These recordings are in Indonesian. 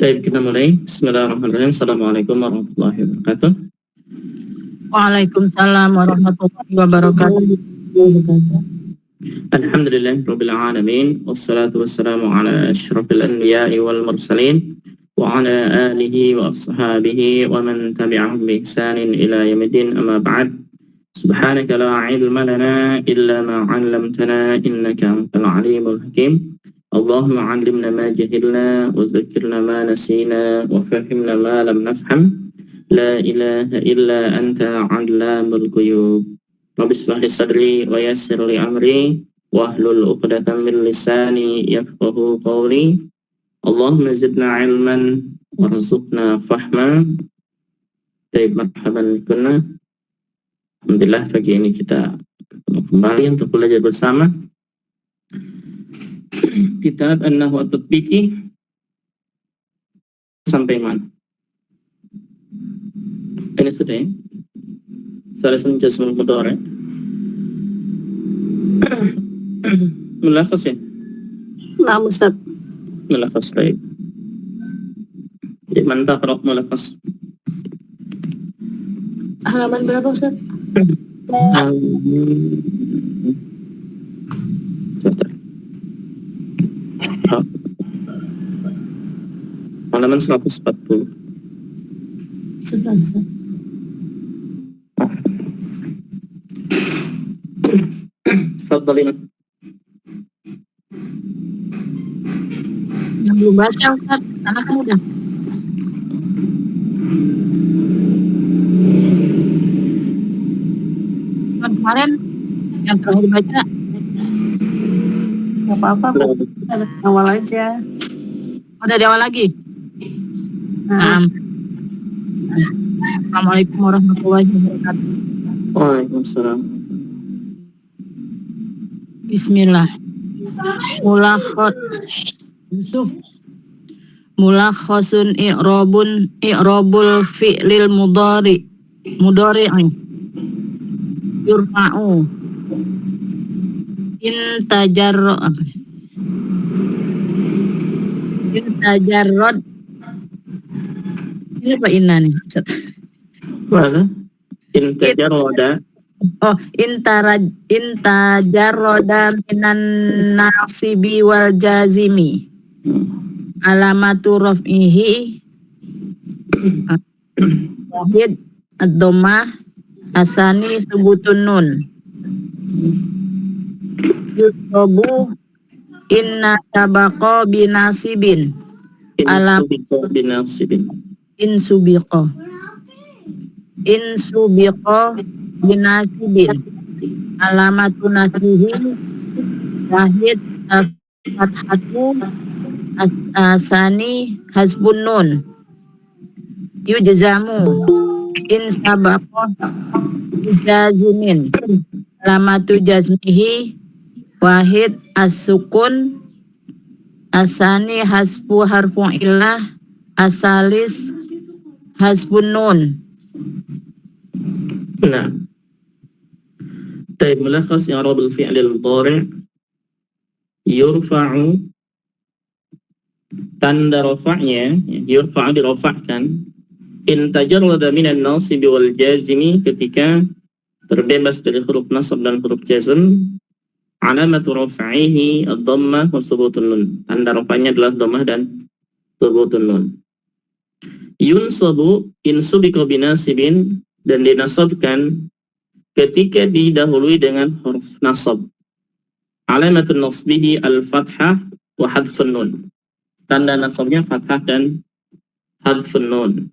Baik, kita mulai. Bismillahirrahmanirrahim. Assalamualaikum warahmatullahi wabarakatuh. Waalaikumsalam warahmatullahi wabarakatuh. Alhamdulillah Rabbil Alamin. Wassalatu wassalamu ala ashrafil anbiya'i wal mursalin wa ala alihi wa ashabihi wa man tabi'ahum bi ihsanin ila yaumiddin, amma ba'd. Subhanaka la ilma lana illa ma 'allamtana innaka antal alimul hakim. Allahumma 'allimna ma jahilna wa dhakkirna ma nasina wa fahimna ma lam nafham. La ilaha illa anta 'allamul ghuyub. Rabbi shrah li sadri wa yassir li amri wahlul 'uqdatam min lisani yafqahu qawli. Allahumma zidna 'ilman warzuqna fahma. Baik, marhaban bikunna. Alhamdulillah, pagi ini kita kembali untuk belajar bersama kitab An-Nahwu At-Tatbiqi sampai mana? Ini sudah ya? Salasun Jazmul Mudhari. Mulafaz ya? Nah, Ustaz. Mulafaz, baik. Di mana taqra' mulafaz? Halaman berapa, Ustaz? Halaman 140. Sebentar, Ustaz. Tafadhali. Yang belum baca, Ustaz. Karena kan udah. Kemarin yang terakhir baca. Gak apa-apa, awal aja. Udah di awal lagi. Assalamualaikum warahmatullahi wabarakatuh. Waalaikumsalam. Bismillah. Mulakhasun i'rabul fi'lil mudhari'in yurfa'u in tajarrad ini apa inna nih? Mana? Intajarroda. Oh, intajarroda minan nasibi wal jazimi. Alamatu raf'ihi wahid ad-dhammah asani subutun nun. Yusobu inna sabaqa binasibin. Insubiqo binasibin alamatu nasihi wahid fathatu asani hasbun nun yujzamu in sabaqo jazimin alamatu jazmihi wahid as-sukun asani hasbu harfu illah asalis hasbun nun. Nah, taib mulakhas i'rab al-fi'l al-mudhari' yurfa'u, tanda rafa'nya yurfa'u, dirafa'kan, in tajarrada minan nasib wal jazimi, ketika terbebas dari huruf nasab dan huruf jazm. Alamatu raf'ihi ad-dhammah wa thubutun nun, tanda rafa'nya adalah dhammah dan thubutun nun. Yunsabu in subiqa binasibin, dan dinasabkan ketika didahului dengan huruf nasab. Alamatun nasbihi al-fathah wa hadfun nun, tanda nasabnya fathah dan hadfun nun.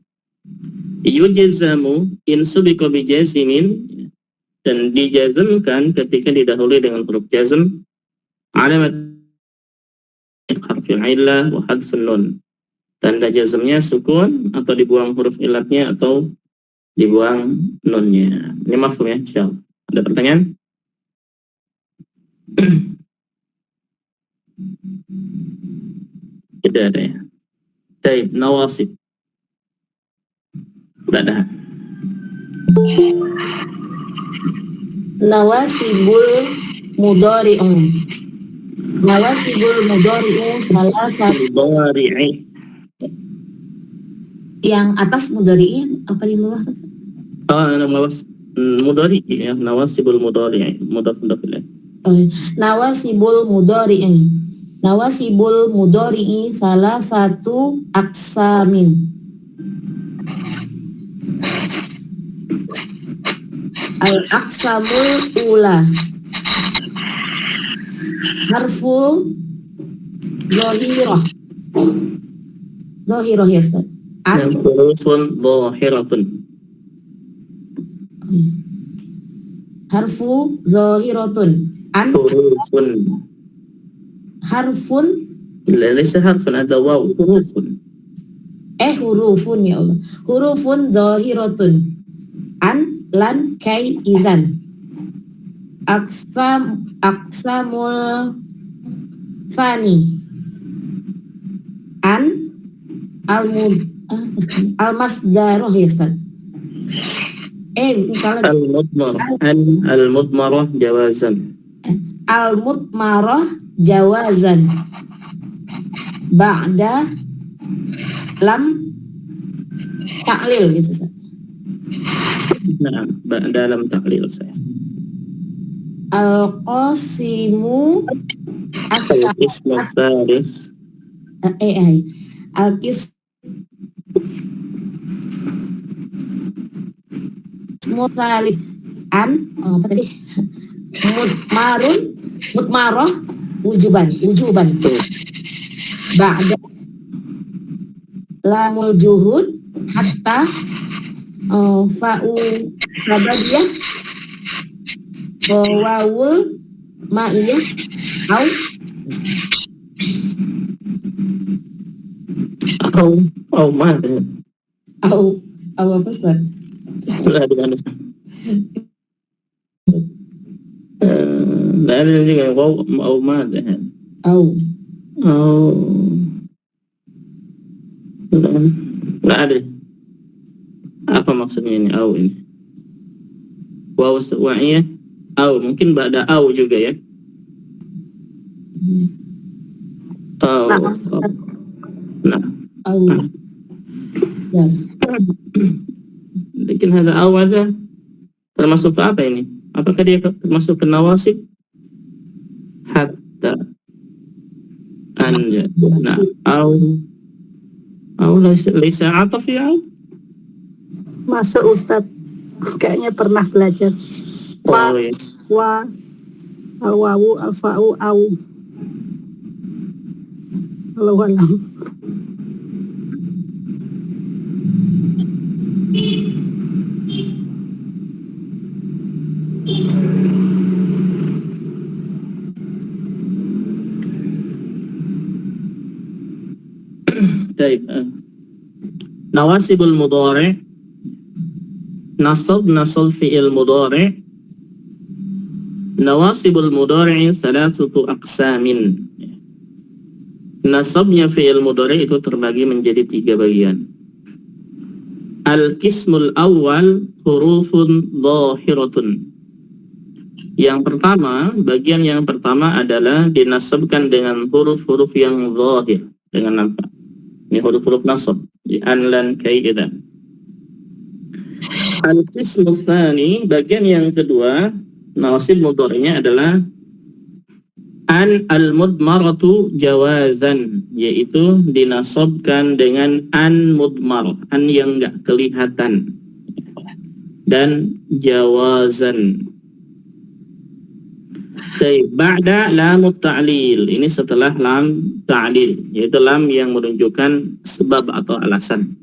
Yujzamu in subiqa bijazimin, dan dijazmkan ketika didahului dengan huruf jazm. Alamat harfil illah wa hadfun nun, tanda jazmnya sukun atau dibuang huruf ilatnya atau dibuang nunnya. Ini mafhum ya, insyaallah. Ada pertanyaan? Tidak ada ya. Taib, nawasib. Tidak ada. Nawasibul mudhari'un. Nawasibul mudhari'u salah satu. Mudhari'i. Yang atas mudhari'nya apa di bawah? Mudhari ya, nawasibul mudhari, mudhaf ilaih. Oh, nawasibul mudhari'i. Nawasibul mudhari'i salah satu aksamin. Al-aqsamul ula harfu zahirah. Zahirah ya Ustaz. Hurufun dhahiratun. Harfu zahiratun. Hurufun. Harfun. Laysa harfun, ada waw. Hurufun. Hurufun ya Allah. Hurufun zahiratun. Lan kai idzan. Aksamul Sani al-masdaroh ya Ustaz. Misalnya Al-mudmarah jawazan. Al-mudmarah jawazan ba'da lam ta'lil gitu Ustaz. Nah, dalam taklil saya. Al-qasimu Al-ismu tsalits. Al-ismu tsalits apa tadi? Mudmarah wujuban ba'da lamul juhud hatta fa'u sababiyah wawul ma'iyah au mana? Au apa Ustaz? Lah di mana? Lah ada juga waw au mana? Au nggak ada. Apa maksudnya ini au ini? Waw istiwa'iyah au, mungkin ba'da au juga ya. Au. Nah. Au. Ya. Mungkin ada au ada termasuk ke apa ini? Apakah dia termasuk ke nawasib? Hatta anja. Nah, au laisa ataf ya au. Masuk Ustadz, kayaknya pernah belajar. Oh, ya. Wa, al-wawu, al-fa'u, au. Allahu a'lam. Baik. Nawasibul mudhari'. Nasab fi'il mudhari'. Nawasibul mudhari' salasatu aqsamin. Nasabnya fi'il mudhari' itu terbagi menjadi 3 bagian. Al-qismul awal hurufun dhahiratun. Yang pertama, bagian yang pertama adalah dinasabkan dengan huruf-huruf yang zahir, dengan nampak. Ini huruf-huruf nasab, di an, lan, kai, idzan. Al-qismu tsani, bagian yang kedua, nasib mudhari'nya adalah an al-mudmaratu jawazan, yaitu dinasabkan dengan an mudmar, an yang enggak kelihatan, dan jawazan. Ba'da lam ta'lil, ini setelah lam ta'lil, yaitu lam yang menunjukkan sebab atau alasan.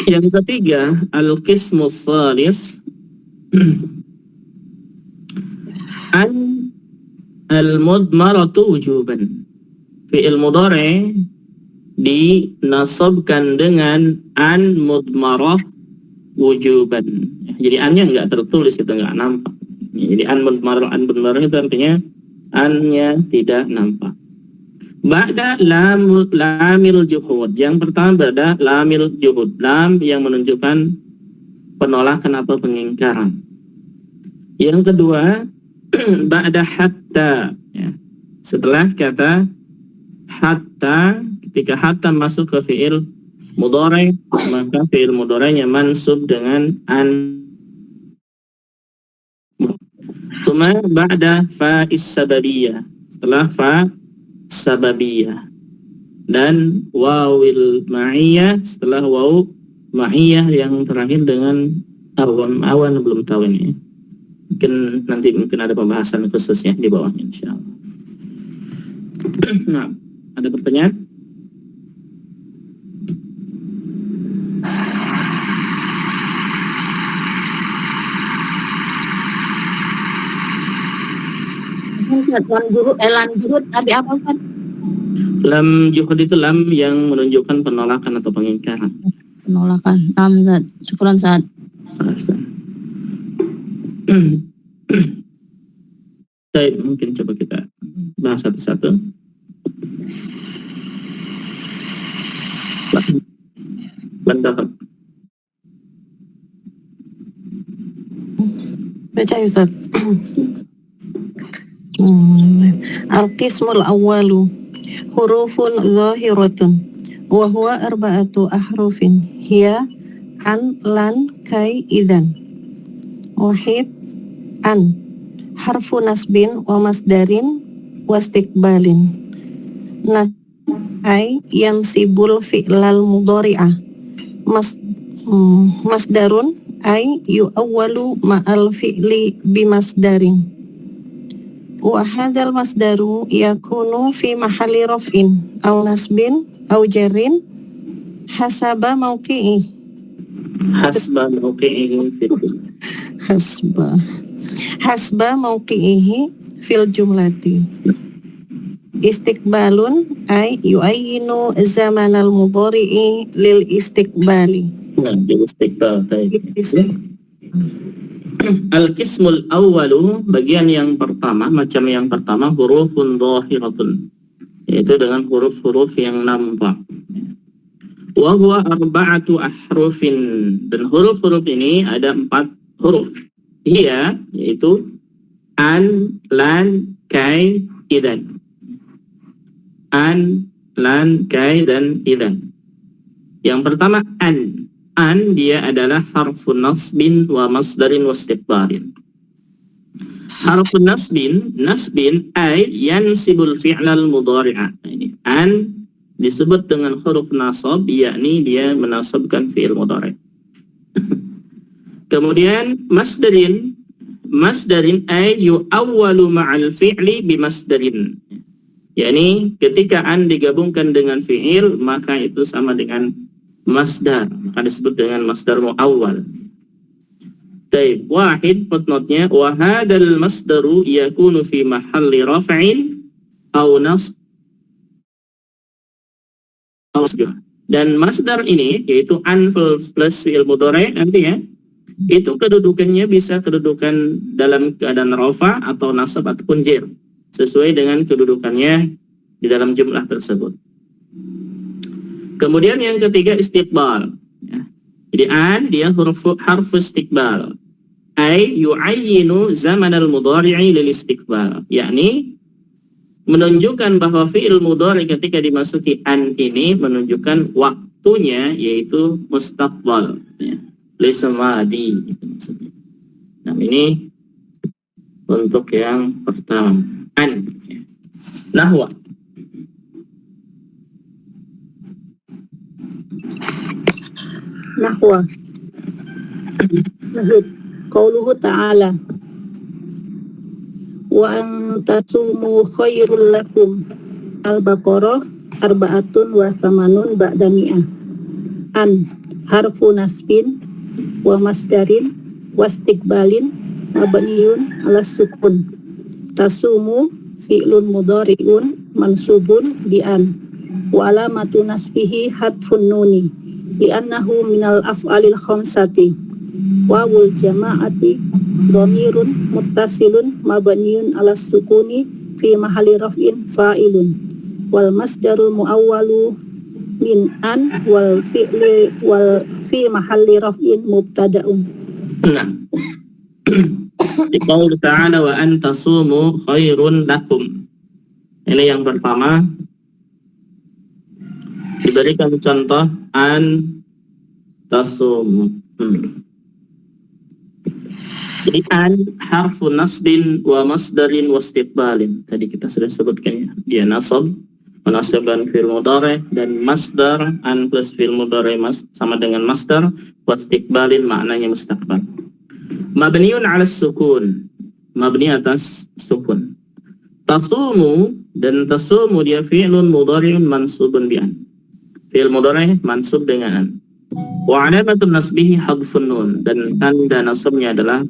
Yang ketiga, al-qismu tsalis an al-mudmaratu wujuban. Fi'il mudhari' dinasabkan dengan an mudmarah wujuban. Jadi an-nya enggak tertulis, itu enggak nampak. Jadi an mudmarah itu artinya an-nya tidak nampak. Ba'da lamil juhud. Yang pertama ba'da lamil juhud, lam yang menunjukkan penolakan atau pengingkaran. Yang kedua ba'da hatta, ya. Setelah kata hatta, ketika hatta masuk ke fi'il mudhari, maka fi'il mudhari'nya mansub dengan an. Tsumma ba'da fa'is sababiyah, setelah fa sababiyah, dan wawil ma'iyah setelah waw ma'iyah yang terakhir dengan awan belum tahu ini. Nanti ada pembahasan khususnya di bawahnya insyaallah. Nah, ada pertanyaan? Lam juhud tadi apa kan? Lam juhud itu lam yang menunjukkan penolakan atau pengingkaran. Penolakan. Zat. Syukuran saat. Baik, mungkin coba kita bahas satu-satu. Bentar. Baca Ustaz. Al-qismul awwalu hurufun zahiratun wa huwa arba'atu ahrufin hiya an, lan, kai, idzan. Wahid an harfu nasbin wa masdarin wa istiqbalin. Nas ay yansibul fi'lal mudhari'ah. Masdarun ay yu'awwalu ma'al fi'li bimasdarin. Wa hadzal masdaru yakunu fi mahalli raf'in aw nasbin aw jarrin hasaba mauqi'i. Hasba mauqi'ihi Hasba mauqi'ihi fil jumlati. Istiqbalun ay yu'ayyinu zamanal mudhari'i lil istiqbali. Nah, istiqbal. Al-qismul awwalu, bagian yang pertama, macam yang pertama, hurufun dhahiratun, yaitu dengan huruf-huruf yang nampak. Wa huwa arba'atu ahrufin, dan huruf-huruf ini ada 4 huruf. Hiya, yaitu an, lan, kai, idzan. An, lan, kai, dan idzan. Yang pertama an. An dia adalah harfun nasbin wa masdarin wa istiqbalin. Harfun nasbin ay yansibul fi'lal mudhari'a. Ini an disebut dengan huruf nasab, yakni dia menasabkan fi'il mudhari'. Kemudian masdarin ay yu'awwalu ma'al fi'li bimasdarin. Yakni ketika an digabungkan dengan fi'il maka itu sama dengan masdar, maka disebut dengan masdar mu'awwal. Baik, wahid footnote-nya, wa hadzal masdaru yakunu fi mahalli raf'in aw nasb. Dan masdar ini yaitu an plus fi'il mudhari' nanti ya, itu kedudukannya bisa kedudukan dalam keadaan rafa atau nasab ataupun jar, sesuai dengan kedudukannya di dalam jumlah tersebut. Kemudian yang ketiga istiqbal. Ya. Jadi an dia harfu istiqbal. Ay yu'ayyinu zaman al-mudhari'i lil istiqbal. Yakni menunjukkan bahwa fi'il mudhari ketika dimasuki an ini menunjukkan waktunya yaitu mustaqbal. Ya. Lisamadi itu maksudnya. Nah ini untuk yang pertama an. Ya. Nahwa. Nahwa. Qauluhu ta'ala wa an tasumu khairul lakum. Al-Baqarah arba'atun wa samanun ba'da mi'ah. An harfu nasbin wa masdarin wa istiqbalin mabniyun ala sukun. Tasumu fi'lun mudhari'un mansubun bi an wa alamatu nasbihi hadfun nuni li'annahu minal af'alil khamsati. Wawul jama'ati dhamirun muttasilun mabniyun ala sukuni fi mahalli raf'in fa'ilun. Wal masdarul muawwalu min an wal fi'li wal fi mahalli raf'in mubtada'un. Nah. Di qaul ta'ala wa an tasumu khairun lakum. Ini yang pertama. Diberikan contoh an tasum. Jadi an harfu nasbin wa masdarin wa istiqbalin. Tadi kita sudah sebutkan ya. Dia nasab, menasabkan fi'il mudhari, dan masdar an plus fi'il mudhari sama dengan masdar, wa istiqbalin maknanya mustaqbal. Mabniun 'ala sukun. Mabni atas sukun. Tasumu, dan tasumu dia fi'lun mudhari'un mansubun bi an. Fi'il mudhari mansub dengan an. Wa 'alamatun nasbihi hadfun nun, dan tanda nasabnya adalah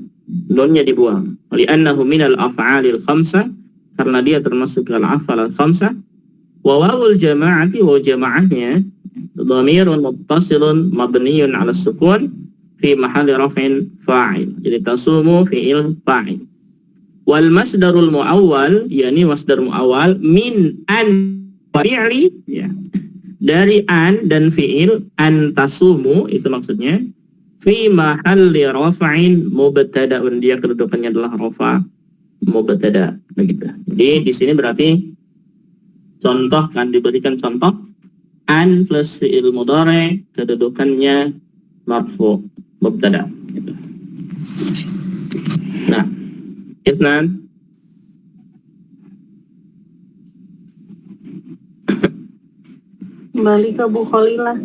nunnya dibuang. Li'annahu minal af'alil khamsah, karena dia termasuk al-af'al al-khamsah. Wa wawul jama'ati, wa jama'ahnya dhamirun muttasilun mabniyun 'ala sukun fi mahalli raf'in fa'il. Jadi tasumu fi'il fa'il. Wal masdarul muawwal, yakni masdar muawwal min an fi'li, ya. Dari an dan fi'il an tasumu itu maksudnya fi mahalli rafa'in mubtada'un, dia kedudukannya adalah rafa mubtada, begitu. Jadi di sini berarti contoh kan diberikan contoh an plus fi'il mudhari kedudukannya marfu mubtada, gitu. Nah, Isnan Kembali ke Bu Khalilah.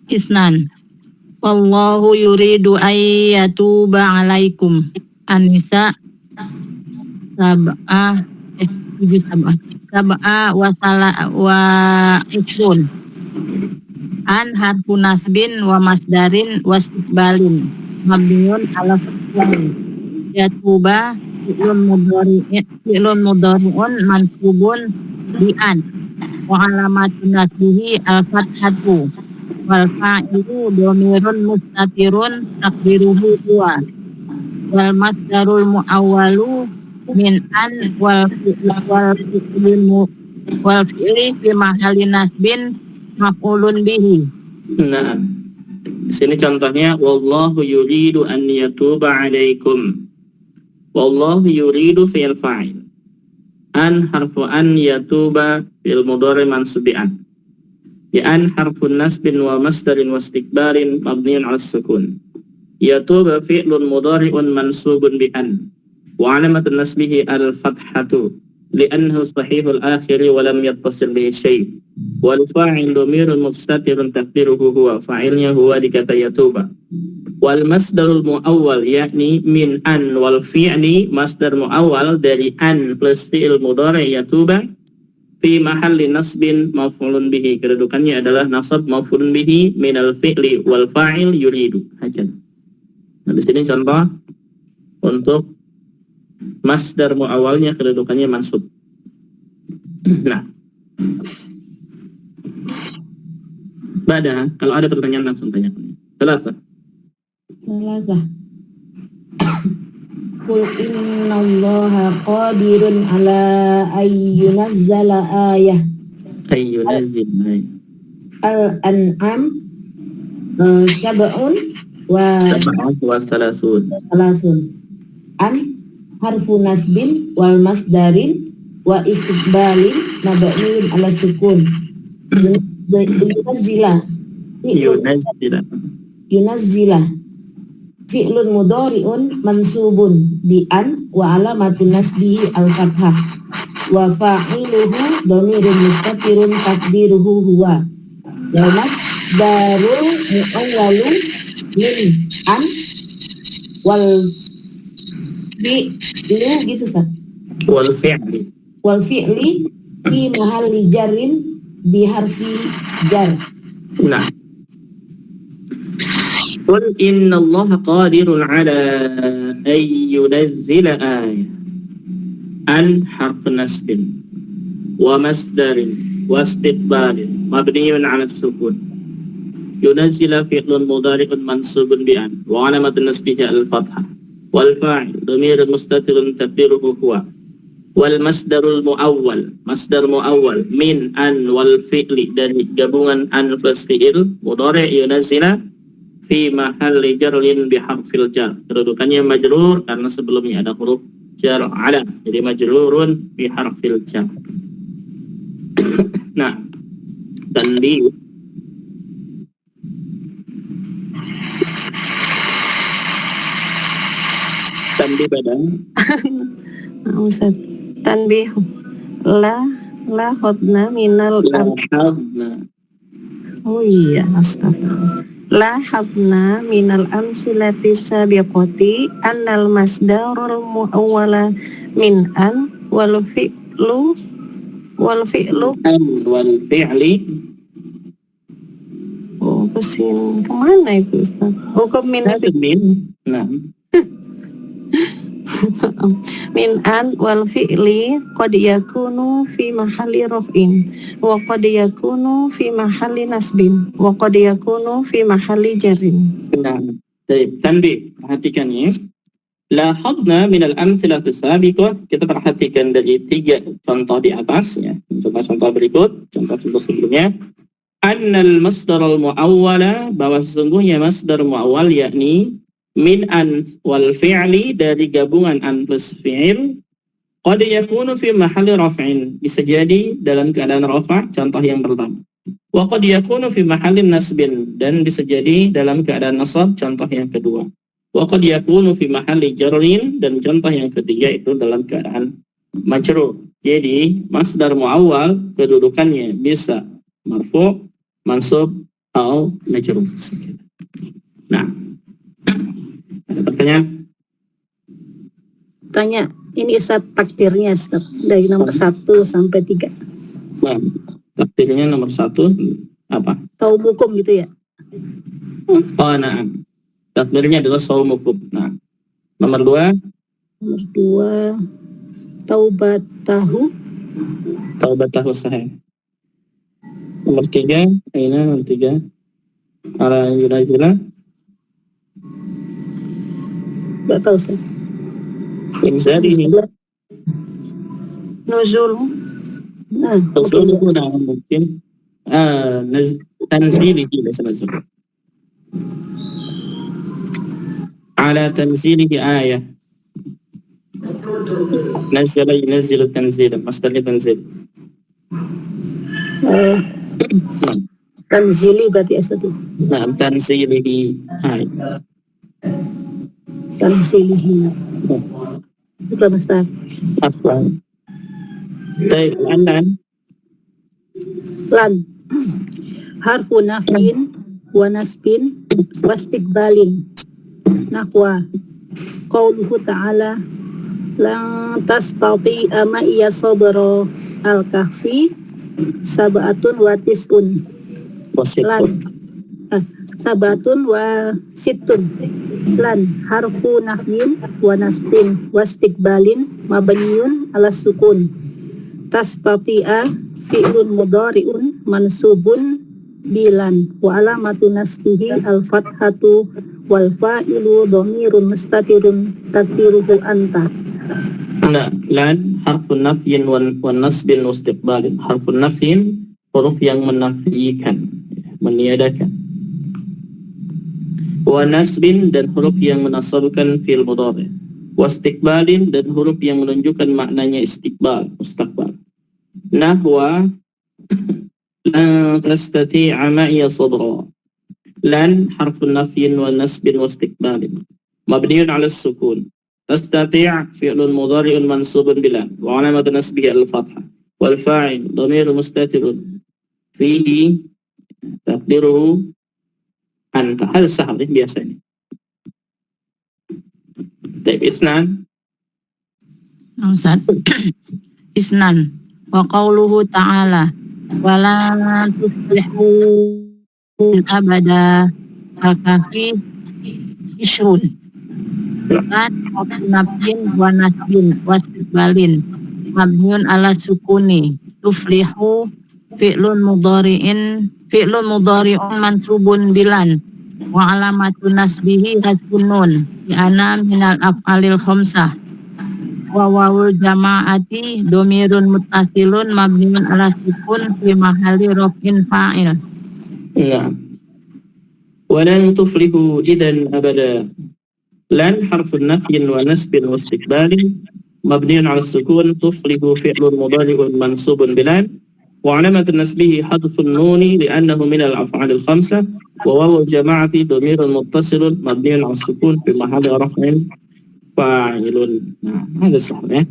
Isnan. Wallahu yuridu ayyatuba alaikum. An-Nisa sab'a wa iksun. An harfu nasbin wa masdarin wa istiqbalin mabniun 'ala fathil. Yatuba fi'lun mudhari'un mansubun bi an wa 'alamatun nasbihi al-fathatu wal fa'ilu dhamirun mustatirun taqdiruhu huwa wal masdarul muawwalu min an wal fi'li fi mahalli nasbin maf'ulun bihi. Nah, di sini contohnya wallahu yuridu an yatuba 'alaikum. Wallahu yuridu fi'il fa'il. An harfu an yatuba fi'il mudhari mansub bi an. Ya an harfun nasbin wa masdarin wa istiqbalin mabniun 'ala sukun. Yatuba fi'lun mudhari'un mansubun bi an. Wa 'alamatun nasbihi al-fathatu li'annahu sahihul akhiri wa lam yattasil bihi syai'. Wal fa'il dhamirun mustatirun taqdiruhu huwa, fa'ilnya huwa di kata yatuba. Wal masdarul muawwal yakni min an wal fi'li, masdar muawwal dari an plus fi'il mudhari yatuba fi mahalli nasbin maf'ulun bihi, kedudukannya adalah nasab maf'ulun bihi minal fi'li wal fa'il yuridu. Nah, di sini contoh untuk masdar muawwalnya kedudukannya mansub. Nah, kalau ada pertanyaan langsung tanyakan. Selasa. Qul innallaha qadirun ala ayyunazzala ayah. Al-An'am sab'un wa salasun. An harfu nasbin wal masdarin wa istiqbalin mabniun ala sukun. Yunazzila fi'lun mudhari'un mansubun bi an wa alamatun nasbihi al-fathah wa fa'iluhu dhamirun mustatirun taqdiruhu huwa. Wal masdarul muawwalu min an wal fi'lu gitu Ustaz. Wal fi'li fi mahalli jarrin bi harfi jar. Nah, Qul innallaha qadirun ala an yunazzila ayah. An harf nasbin wa masdarin wa istiqbalin mabniun ala sukun. Yunazzila fi'lun mudhari'un mansubun bi an wa alamatun nasbihi al-fathah wal fa'il dhamirun mustatirun taqdiruhu huwa. Wal masdarul muawwal, masdar muawwal min an wal fi'li, dari gabungan an plus fi'il mudhari' yunazzila fi mahalli jarlin bi harfil jar, kedudukannya majrur karena sebelumnya ada huruf jar ala, jadi majrurun bi harfil jar. Nah, tanbih. Tanbih pada Ustaz. Tanbih. La hodna minal lahabna. Oh iya, astagfirullah. La habna minal amsilati sabiqati annal masdarul muawwala min an wal fi'lu An wal fi'li. oh kesin kemana itu Ustaz? Oh ke min Ada min. Nah, min an wal fi'li qad yakunu fi mahalli raf'in wa qad yakunu fi mahalli nasbin wa qad yakunu fi mahalli jarrin. nah. Baik, tanbih. Perhatikan ya. Lahadna min al-amthilati sabiqah. Kita perhatikan dari 3 contoh di atas ya. Contoh-contoh berikut, contoh-contoh sebelumnya. Annal masdar al-mu'awwala, bahwa sesungguhnya masdar mu'awwal yakni min an wal fi'li, dari gabungan an plus fi'il, qad yakunu fi mahalli raf'in, bisa jadi dalam keadaan rafa', contoh yang pertama. Wa qad yakunu fi mahalli nasbin, dan bisa jadi dalam keadaan nasab, contoh yang kedua. Wa qad yakunu fi mahalli jarrin, dan contoh yang ketiga itu dalam keadaan majrur. Jadi masdar mu'awwal kedudukannya bisa marfu', mansub, atau majrur. Nah, ada pertanyaan? Tanya, ini Ustaz takdirnya Ustaz, dari nomor 1 sampai 3. Nah, takdirnya nomor 1 apa? Tahu hukum gitu ya? Oh, nah, takdirnya adalah saumukum. Nah, nomor 2 Nomor 2, taubatahu. taubatahu sahih. Nomor 3 aina nomor 3 ala yurajila Gak tahu Ustaz. inzalihi Nuzul Nah, tasuluhu. Nah, mungkin tanzilihi laysa nazul. Ala tanzilihi ayah. Nazzala yunazzilu tanzila, masdarnya tanzil. tanzili berarti Ustaz. Nah, tanzilihi ayah. Tanzilihi. Itu Ustaz. Afwan. Baik, Andan. Lan harfu nafin wa nasbin wa istiqbalin nahwa qauluhu ta'ala lan tastati'a ma iya sabra al-kahfi sabatun wa tis'un lan sabatun wa situn. Lan harfu nafin wa nasbin wa istiqbalin mabniun ala sukun. Tastati'a fi'lun mudhari'un mansubun bilan wa alamatu nasbihi al-fathatu wal fa'ilu dhamirun mustatirun takdiruhu anta. Nah, lan harfun nafyin wan nasbin wa istiqbalin. Harfun nafyin huruf yang menafikan, meniadakan. Wa nasbin, dan huruf yang menasabkan fi'il mudhari'. Wa istiqbalin, dan huruf yang menunjukkan maknanya istiqbal, mustaqbal. Nahwa lan tastati'a ma'iya sabra. Lan harfun nafyin wa nasbin wa istiqbalin mabniun 'ala as-sukun. Tastati' fi'lun mudhari'un mansubun bilan wa 'alamatu nasbihi al-fathah wal fa'il dhamirun mustatirun fihi taqdiruhu anta. Hal sahal biasanya. Baik, isnan. Ustaz. Isnan wa qauluhu ta'ala wala tuflihu abada al-kahfi isrun. Lan nafin wa nasbin wa istiqbalin mabniun ala sukuni. Tuflihu fi'lun mudhari'un mansubun bilan wa alamatu nasbihi hasbun nun di ana minal af'alil khamsah wa wawul jama'ati domirun muttasilun mabniun ala sukun fi mahalli raf'in fa'il. Ya. Walan tuflihu idan abada. Lan harfun nafyin wa nasbin wa istiqbalin mabniun ala sukun. Tuflihu fi'lun mudhari'un mansubun bilan وعلامة نسبه حذف النون لأنه من الأفعال الخمسة وواو الجماعة ضمير متصل مبني على السكون في محل رفع فاعل. Nah, هذا صح ya.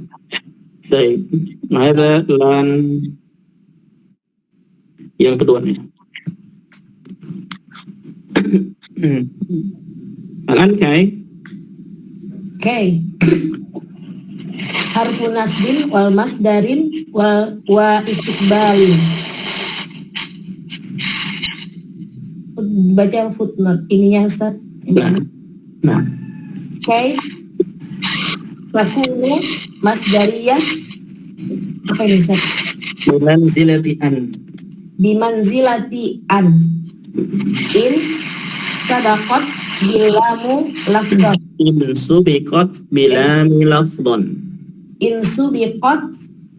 Baik, هذا lan yang kedua nih. Al-an kai harfu nasbin wal masdarin wa istiqbalin. Baca footnote ininya Ustaz. Nah. Takunu masdariyah apa ini Ustaz? Bimanzilati an in sadaqat bilamu lafdhan. In subiqat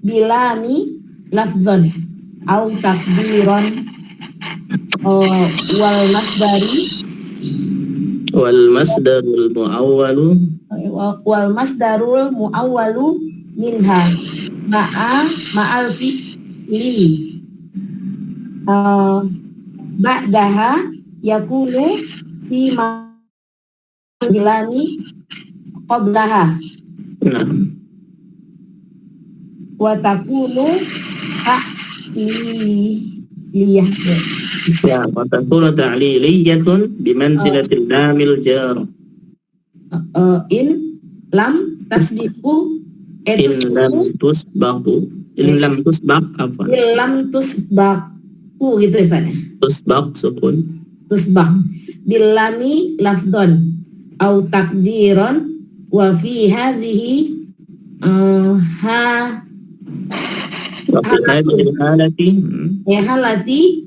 bilami lafdhan au takdiran wal masdarul muawwalu minha ma'al fi'li ba'daha yakunu fi bilani qablaha wa takunu ta'liliyah. Ya, wa takunu ta'liliyatun bimanzilatil lamil jar. In lam tasbiqu In lam tusbaqu gitu istilahnya. Tusbaq sukun. Tusbaq bilami lafdon au takdiron wa fi hadhihi halati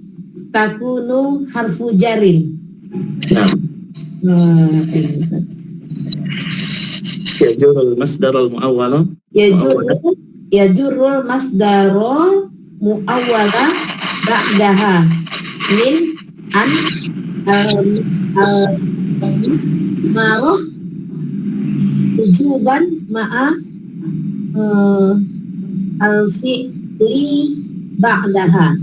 takunu harfu jarin. Yajurul masdarul muawwala yajurul masdarul muawwala ba'daha min an ma'ruf ujuban ma'a al-fi'li ba'daha.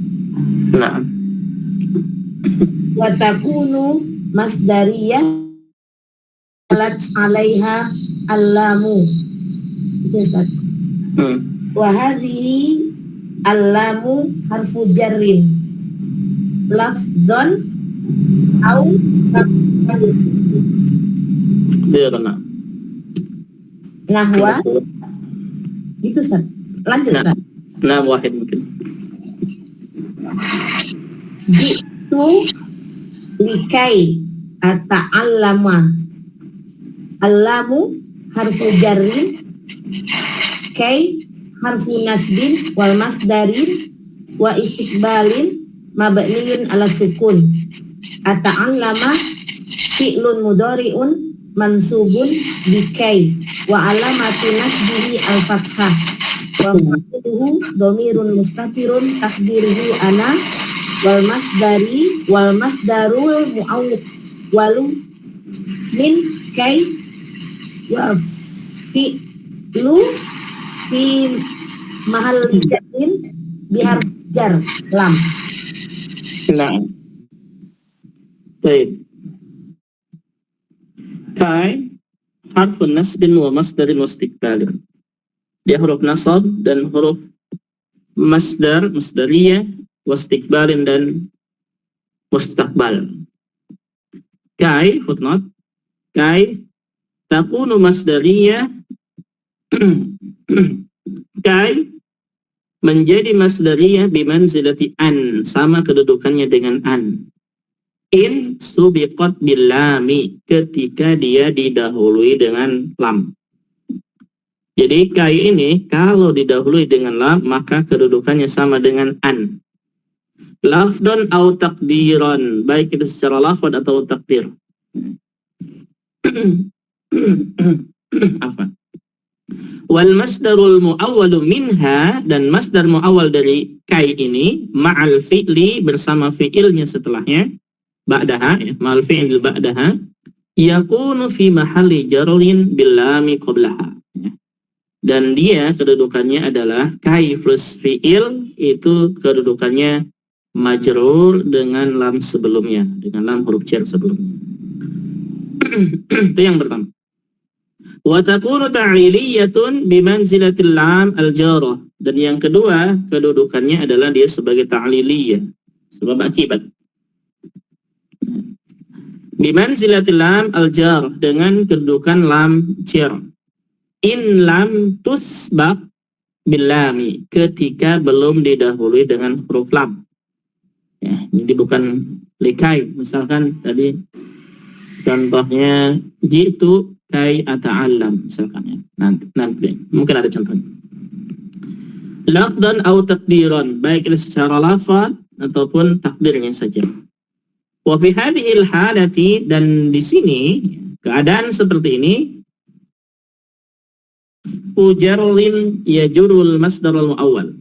Wa takunu masdariyah alat 'alaiha allamu. Itu Ustaz. Wa hadhihi allamu harfu jarrin lafdzon au nahwa. Itu Ustaz. Lanjut Ustaz. Nah, wahid mungkin. Jitu likai ata'allama. Allamu harfu jarrin, kai harfu nasbin wal masdarin wa istiqbalin mabniun ala sukun. Ata'allama fi'lun mudhari'un mansubun bikai wa alamatu nasbihi al-fathah wa fa'iluhu dhamirun mustatirun takdiruhu ana wal masdarul muawwalu min kai wa fi'lu fi mahalli jarin bihar jar lam. Nah. Baik. Kai harfun nasbin wa masdarin wa istiqbalin. Dia huruf nasab dan huruf masdariyah wa istiqbalin dan mustaqbal. Kai footnote. Kai takunu masdariyah kai menjadi masdariyah bimanzilati an, sama kedudukannya dengan an. In subiqat bilami, ketika dia didahului dengan lam. Jadi kai ini kalau didahului dengan lam maka kedudukannya sama dengan an. Lafdon atau takdiron, baik itu secara lafad atau takdir. Afwan. Wal masdarul muawwalu minha, dan masdar muawwal dari kai ini ma'al fi'li, bersama fi'ilnya setelahnya, ba'daha ya, ma'al fi'il ba'daha, yakunu fi mahalli jarrin bil lami qablaha ya. dan dia kedudukannya adalah kai plus fi'il, itu kedudukannya majrur dengan lam sebelumnya, dengan lam huruf jar sebelumnya. Itu yang pertama. Wa takunu ta'liliyatun bimanzilatil lam al-jarah, dan yang kedua kedudukannya adalah dia sebagai ta'liliyah, sebab akibat. Bimanzilatil lam al-jar, dengan kedudukan lam jar. In lam tusbaq bilami, ketika belum didahului dengan huruf lam. Ya, ini bukan likai. Misalkan tadi contohnya jitu kai ata'allam misalkan ya. Nanti mungkin ada contohnya. Lafdan atau takdiran, baik secara lafaz ataupun takdirnya saja. Wa fi hadhil halati, dan di sini keadaan seperti ini, ujarrin yajurul masdarul muawwal,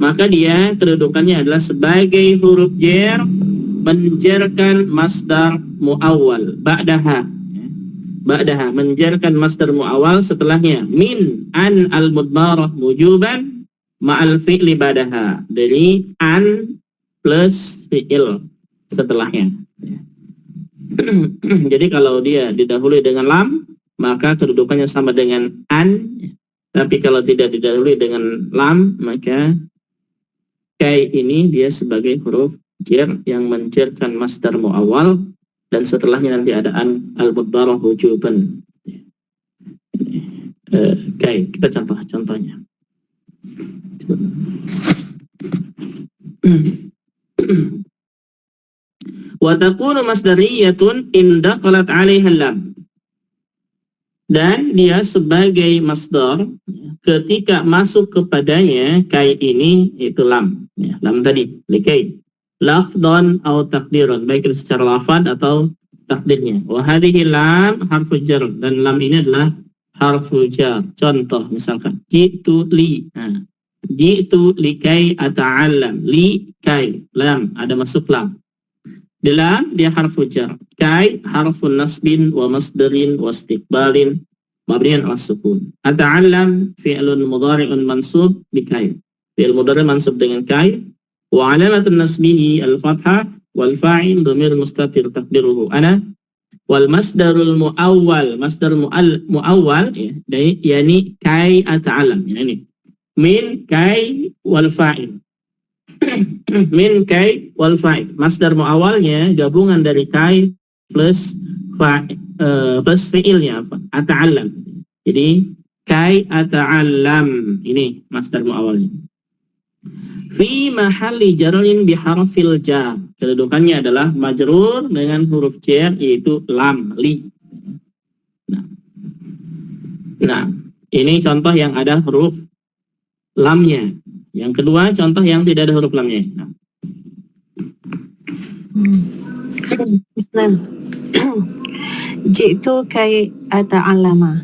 maka dia kedudukannya adalah sebagai huruf jar menjarkan masdar muawwal ba'daha, menjarkan masdar muawwal setelahnya, min an al-mudmarah wujuban ma'al fi'li ba'daha, dari an plus fi'il setelahnya. Jadi kalau dia didahului dengan lam, maka kedudukannya sama dengan an. Tapi kalau tidak didahului dengan lam, maka kai ini dia sebagai huruf jar yang menjarkan masdar muawwal, dan setelahnya nanti ada an al-mudmarah wujuban. Kai, kita contohnya. Wa takunu masdariyatun in dakhalat 'alaiha lam, dan dia sebagai masdar ketika masuk kepadanya kai ini, itu lam, ya, lam tadi likai, lafdan atau takdiran, baik secara lafaz atau takdirnya. Wa hadhihi lam harfu jar, dan lam ini adalah harfu jar. Contoh misalkan jitu li, jitu likai ata'allam, li kai, lam ada masuk lam. Di lam dia harfu jar, kai harfun nasbin wa masdarin wa istiqbalin mabniyan ala sukun. Ata'allam fi'lun mudhari'un mansub bi kai, fi'il mudhari' mansub dengan kai, wa alamatun nasbihi al-fathah, wal fa'il dhamir mustatir taqdiruhu ana, wal masdarul muawwal, masdar muawwal ya, yani kai ata'allam, yani min kai wal fa'il. Min kai wal fa'il, masdar muawalnya gabungan dari kai plus fi'ilnya ata'allam. Jadi kai ata'allam ini masdar muawalnya. Fi mahalli jarrin bi harfil jar, kedudukannya adalah majrur dengan huruf jar, yaitu lam, li. Nah, ini contoh yang ada huruf lamnya. Yang kedua, contoh yang tidak ada huruf lamnya. Jitu kai ata'allama,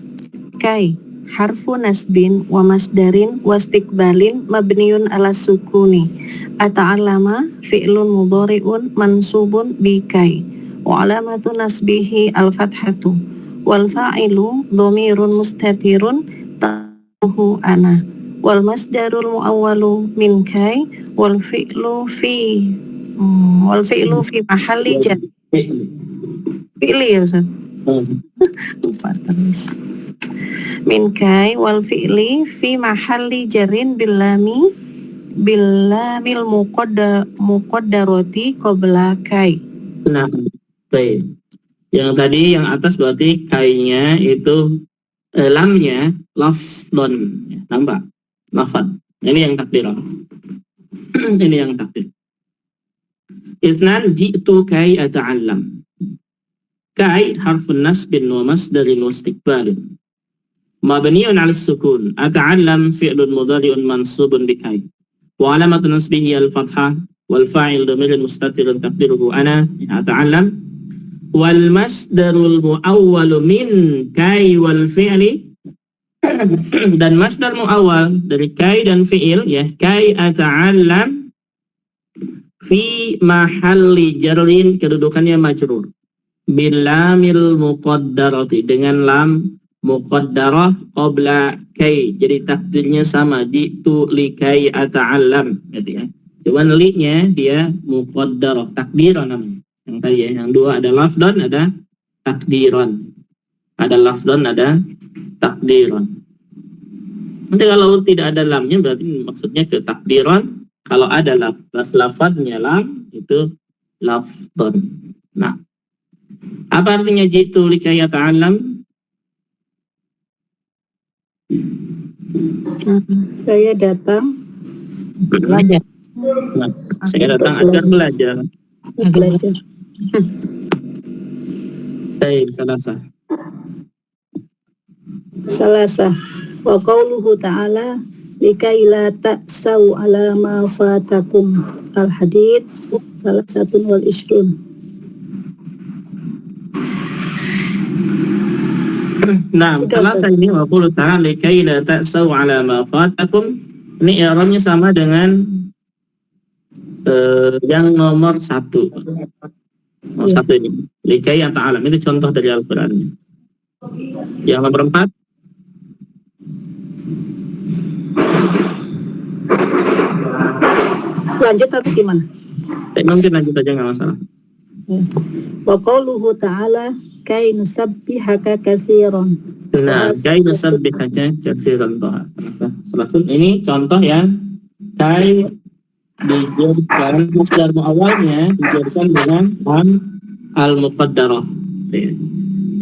kai harfu nasbin wa masdarin wa istiqbalin mabniun ala sukuni. Ata'allama fi'lun mudhari'un mansubun bi kai, wa alamatu nasbihi al-fathatu, wal fa'ilu dhamirun mustatirun tahu ana, wal masdarul muawwalu min kai, wal fi'lu fi mahalli jar. Fi'li ya Ustaz? Lupa terus. Min kai wal fi'li fi mahalli jarin billamil muqaddarati qabla kai. Nah, baik. Yang tadi yang atas berarti kainya itu lamnya lafdon, ya, nampak? Lafad. Ini yang takdir. Ini yang takdir. Isnan jitu kai ata'allam. Kai harfun nasbin wa masdarin wa istiqbalin mabniun 'ala sukun. Ata'allam fi'lun mudhari'un mansubun bi kai, wa alamatun nasbihi al-fathah, wal fa'il dhamirun mustatirun taqdiruhu ana. Ata'allam wal masdarul muawwalu min kai wal fi'li, dan masdar muawwal dari kai dan fi'il, ya, kai ata'allam fi mahalli jarrin, kedudukannya majrur bil lamil muqaddarati, dengan lam muqaddarah qabla kai. Jadi takdirnya sama, jitu likai ata'allam gitu ya. Cuman li-nya dia muqaddarah, takdiran namanya. Yang tadi ya, yang dua ada lafdhan, ada takdiran. Ada lafdhan, ada takdiran. Nanti kalau tidak ada lamnya berarti maksudnya ke takdiran. Kalau ada lafadnya lam itu lafdhan. Nah, apa artinya jitu likai ata'allam? Saya datang Belajar. Nah, saya datang agar belajar. belajar. Baik, Salasa. Salasah. Wa qauluhu ta'ala likai la ta'sau ala ma fatakum. Al-Hadid salah satu wal ishrun. Nah, Salasa ini wa qulu ta'ala likai la ta'sau ala ma fatakum. Ini i'rabnya sama dengan yang nomor 1. Nomor 1 ini. Likai ata'alam. Ini contoh dari Al-Quran. Yang nomor 4. Lanjut atau gimana? Mungkin lanjut aja, nggak masalah. Wa qauluhu ta'ala kai nusabbihaka katsiran. Nah, kai nusabbihaka katsiran. Selesai. Ini contoh yang kai dijadikan masdar muawwalnya dijadikan dengan lam al-muqaddarah.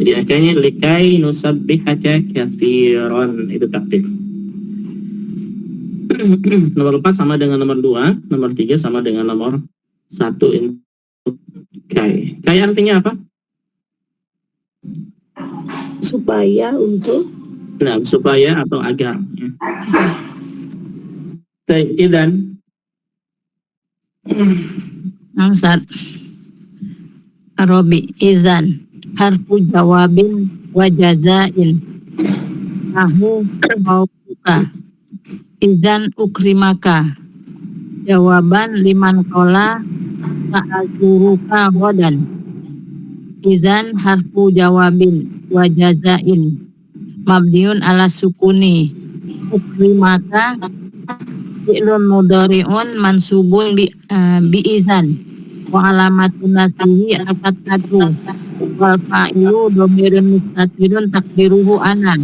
Jadi akhirnya likai nusabbihaka katsiran, itu takdir. Nomor 4 sama dengan nomor 2, nomor 3 sama dengan nomor 1 ini. Kai. Kai artinya apa? Supaya untuk Nah, supaya atau agar. Baik, idan. Ustaz. Arabi izan harfu jawabin wa jazain. Nahu mauka. Izan ukrimaka. Jawaban liman qala sa'azuruka ghadan. Izan harfu jawabin wa jazain. Mabniun ala sukuni. Ukrimaka fi'lun mudhari'un mansubun bi izan. Wa alamatun nasihi al-fathatu. Wal fa'ilu dhamirun mustatirun takdiruhu ana.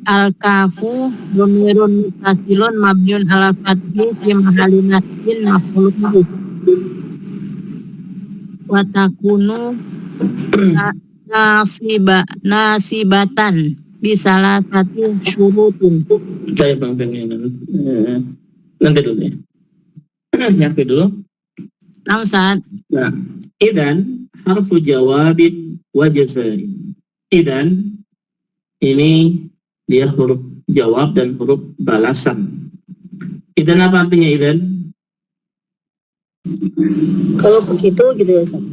Al-kafu dhamirun mustasilun mabniun ala fathi fi mahalli nasbin maf'ulun bihi. Wa takunu nasibatan bisalah satu syurutin. Saya Bang nanti dulu ya. Nanti dulu. Nah, Ustaz. Nah, idan harfu jawabin wa jazain. Idan ini dia huruf jawab dan huruf balasan. Idan apa artinya idan? kalau begitu gitu ya, Ustaz.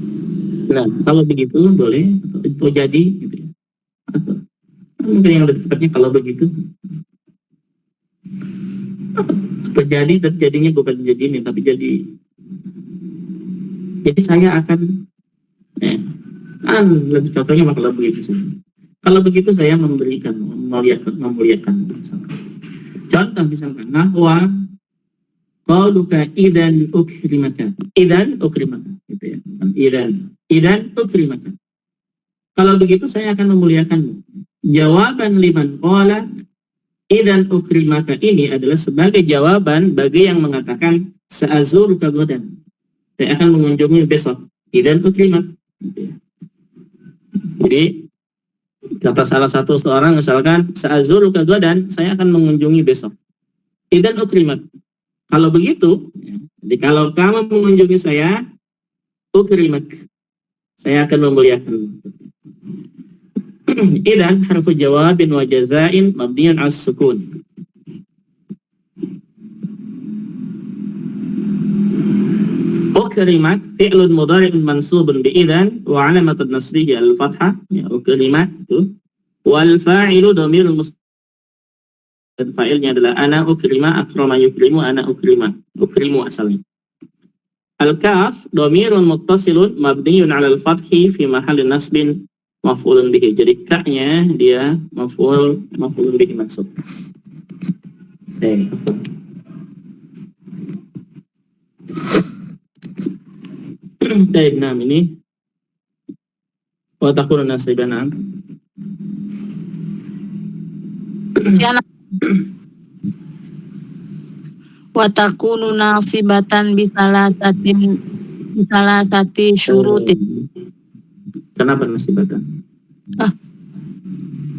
Nah, kalau begitu boleh atau jadi gitu ya. Atau mungkin yang lebih tepatnya kalau begitu. Terjadinya bukan jadi ini, tapi jadi saya akan lebih cocoknya kalau begitu sih. Kalau begitu saya memuliakan. Contoh misalkan nahwa qauluka idan ukrimaka. Idan ukrimaka gitu ya. Idan ukrimaka. Kalau begitu saya akan memuliakanmu. Jawaban liman qala idan ukrimaka ini adalah sebagai jawaban bagi yang mengatakan sa'azuruka ghadan. Saya akan mengunjungi besok. Idan ukrimak. Jadi kata salah satu seorang misalkan sa'azuruka ghadan, saya akan mengunjungi besok. Idan ukrimak. Kalau begitu, jadi kalau kamu mengunjungi saya, ukrimak. Saya akan memuliakanmu. Idan harfu jawabin wa jazain mabniun as sukun. Ukrimak fi'lun mudhari'un mansubun bi idan wa 'alamatun nasbihi al-fathah, ya ukrimak itu. Wal fa'ilu dhamirul dan fa'ilnya adalah ana ukrima akrama yukrimu ana ukrimu asalnya. Al-kaf dhamirun muttasilun mabniun 'ala al-fathi fi mahalli nasbin maf'ulun bihi. Jadi ka-nya dia maf'ulun bihi maksud. Baik, nah ini wa takunu nasiban. Wa takunu nasibatan bisalasati syurutin. Kenapa nasibatan?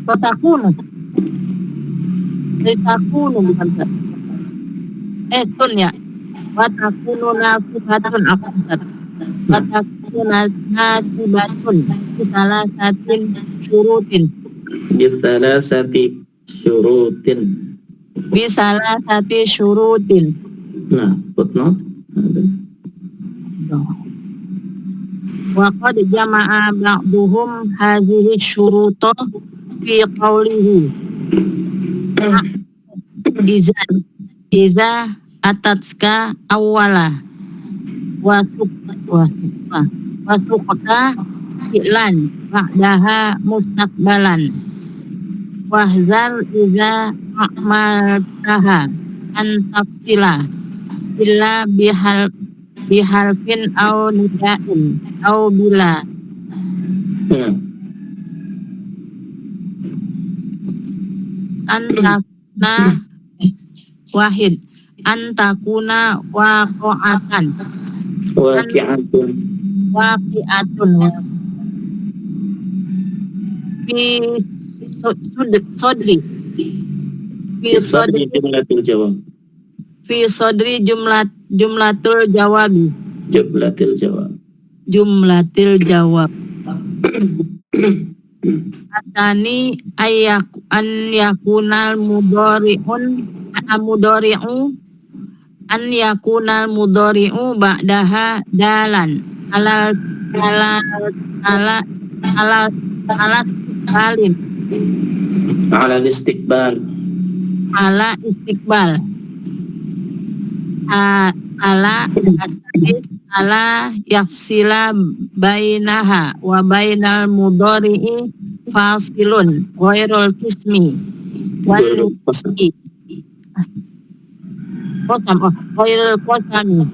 Wa takunu bukan Ustaz. Tun ya. Wa takunu nasibatun apa Ustaz? Wa takunu nasibatun bisalasatin syurutin. Bisalasati syurutin. Nah, footnote. Wa qad jama'a ba'duhum hadhihi syuruta fi qawlihi iza atatska awwala wa suqta fi'lan ba'daha mustaqbalan wahzar iza a'maltaha an tafsila illa bihalfin au nida'in au bila antakuna wahid antakuna waqi'atun fi sodri jumlatul jawab. Fi sodri jumlatul jawabi. Jumlatil jawab. Atani an yakunal mudhari'u ba'daha dalan ala istiqbal ala yafsila bainaha wa bainal mudhari'i fasilun ghairul qismi wal ghairul qasami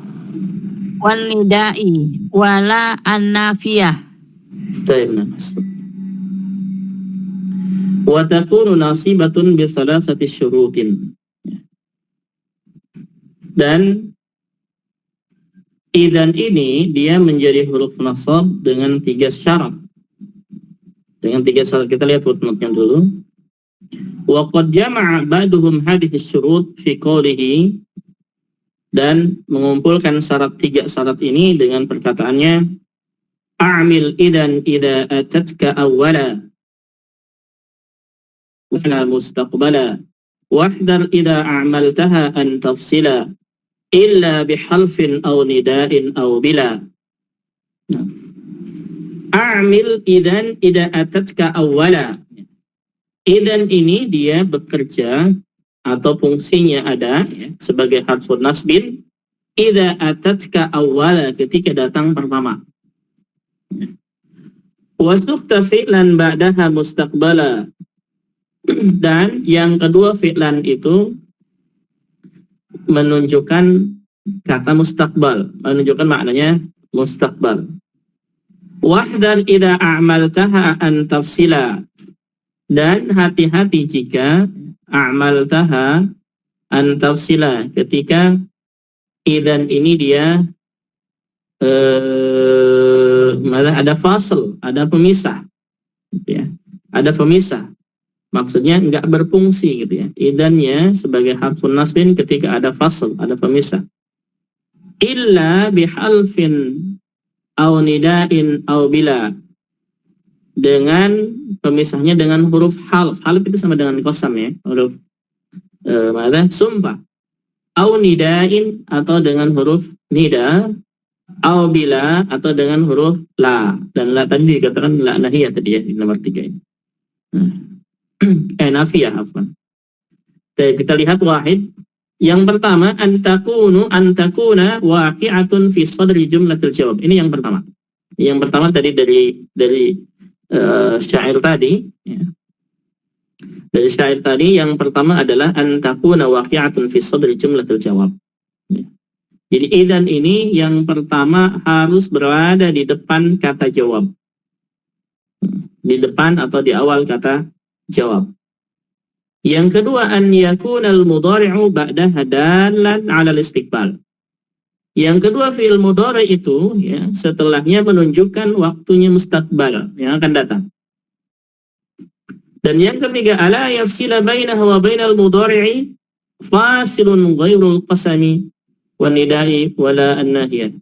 wan nida'i wala annafiyah. Wa takunu nasibatun bi salasati syurutin. Dan idzan ini dia menjadi huruf nasab dengan 3 syarat. Kita lihat footnote-nya dulu. Wa qad jama'a ba'duhum hadhihi syurut fi qawlihi, dan mengumpulkan 3 syarat ini dengan perkataannya a'mil idan idza atatka awwala wala mustaqbala wahdar idza a'maltaha an tafsila illa bihalfin aw nida'in aw bila. A'mil idan idza atatka awwala. Idan ini dia bekerja atau fungsinya ada sebagai harfun nasbin idza atatka awwala, ketika datang pertama. Wa suqta fi'lan ba'daha mustaqbala, dan yang kedua fi'lan itu menunjukkan kata mustaqbal, menunjukkan maknanya mustaqbal. Wahdar idza a'maltaha an tafsila, dan hati-hati jika a'maltaha an tafsila, ketika idzan ini dia ada fasl, ada pemisah gitu ya. Ada pemisah, maksudnya enggak berfungsi gitu ya. Idzannya sebagai harfun nasbin ketika ada fasl, ada pemisah. Illa bihalfin aw nida'in aw bila, dengan pemisahnya dengan huruf half. Half itu sama dengan qasam ya, huruf sumpah. Aw nida'in, atau dengan huruf nida, aw bila, atau dengan huruf la. Dan la tadi dikatakan la nahiyah tadi ya, di nomor 3 ini. Nafiyah afwan. Kita lihat wahid. Yang pertama, antakuna waqi'atun fi sadri jumlatil jawab. Ini yang pertama. Yang pertama tadi dari syair tadi, ya. Dari syair tadi yang pertama adalah an takuna waqi'atun fi sadri jumlatul jawab. Ya. Jadi idan ini yang pertama harus berada di depan kata jawab. Di depan atau di awal kata jawab. Yang kedua an yakunal mudhari'u ba'daha dalan 'ala al-istiqbal. Yang kedua fi'il mudhari' itu ya setelahnya menunjukkan waktunya mustaqbal yang akan datang. Dan yang ketiga ala yafsila bainahu wa bainal mudhari'i fasilun ghairul qasami wan nida'i wala an-nahiyah.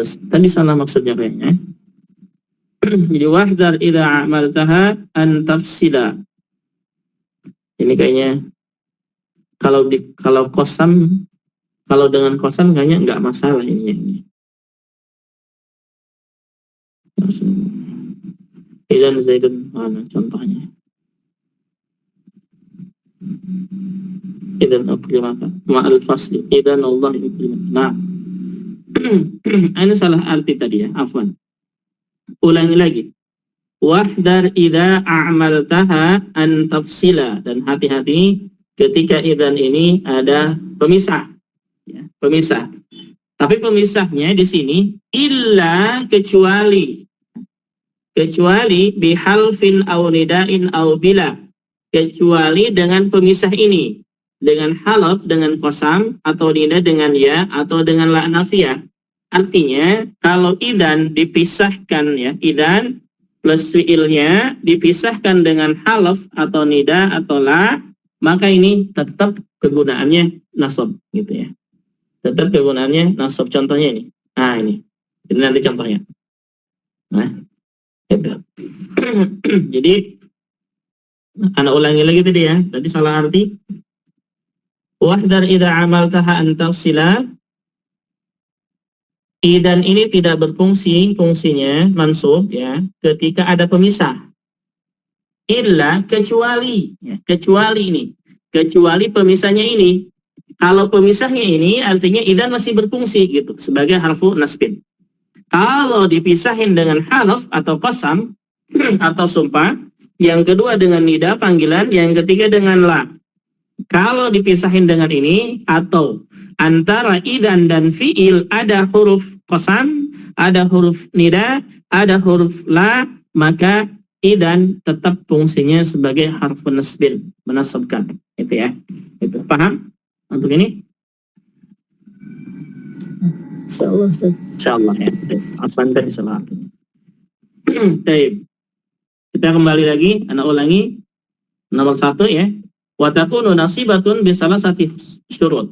Tadi salah maksudnya kayaknya. Jadi wahdar idza amaltaha an tafsila. Ini kayaknya kalau kosam, kalau dengan kosam kayaknya nggak masalah ini. Idan Zaidun mana contohnya? Idan akrimaka ma'al fasli. Idan Allah yukrimaka. Nah, ini salah arti tadi ya, afwan. Ulangi lagi. Wahdar idza a'maltaha an tafsila. Dan hati-hati ketika idan ini ada pemisah. Ya, pemisah. Tapi pemisahnya di sini illa kecuali bihalfin aw nida'in aw bila, kecuali dengan pemisah ini, dengan halaf dengan qasam atau nida dengan ya atau dengan la nafiyah. Artinya kalau idan dipisahkan ya, idan plus fiilnya dipisahkan dengan halaf atau nida atau la, maka ini tetap kegunaannya nasab gitu ya. Tetap kegunaannya nasab. Contohnya ini. Nah ini nanti contohnya. Nah itu. Jadi anak ulangi lagi tadi ya. Tadi salah arti. Wahdar idza amaltaha an tafsila. Idan ini tidak berfungsi, fungsinya mansub ya ketika ada pemisah. Illa kecuali ya, kecuali pemisahnya ini. Kalau pemisahnya ini artinya idan masih berfungsi gitu sebagai harfu nasbin. Kalau dipisahin dengan halaf atau qasam atau sumpah, yang kedua dengan nida panggilan, yang ketiga dengan la. Kalau dipisahin dengan ini atau antara idan dan fiil ada huruf qasam, ada huruf nida, ada huruf la, maka idan tetap fungsinya sebagai harfu nasbin, menasabkan. Itu ya. Itu paham? Untuk ini? Insyaallah Ustaz. Insyaallah ya. Afwan tadi salah. Baik. Kita kembali lagi, anak ulangi. Nomor 1 ya. Wa takunu nasibatun bi salasati syurut.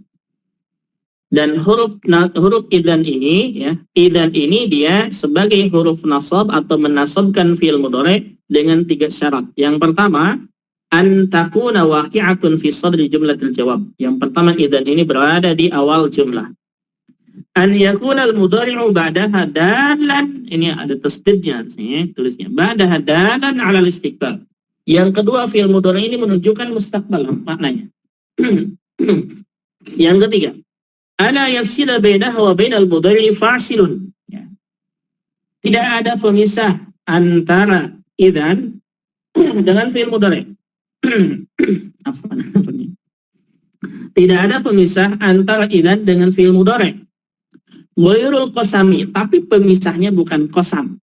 Dan huruf idan ini ya, idan ini dia sebagai huruf nasab atau menasabkan fi'il mudhari dengan 3 syarat. Yang pertama, an takuna waqi'atun fi sadri jumlatil jawab. Yang pertama idan ini berada di awal jumlah. An yakuna al-mudhari'u ba'daha dalan, ini ada tasdidnya ya, tulisnya. Ba'daha dalan 'ala al-istiqbal. Yang kedua fi'il mudhari ini menunjukkan mustaqbal maknanya. Yang ketiga, ala yafsila bainahu wa bainal mudhari'i fasilun. Ya. Tidak ada pemisah antara idan dengan fi'il mudhari'. Tidak ada pemisah antara idan dengan fi'il mudhari'. Ghairul qasami, tapi pemisahnya bukan qasam.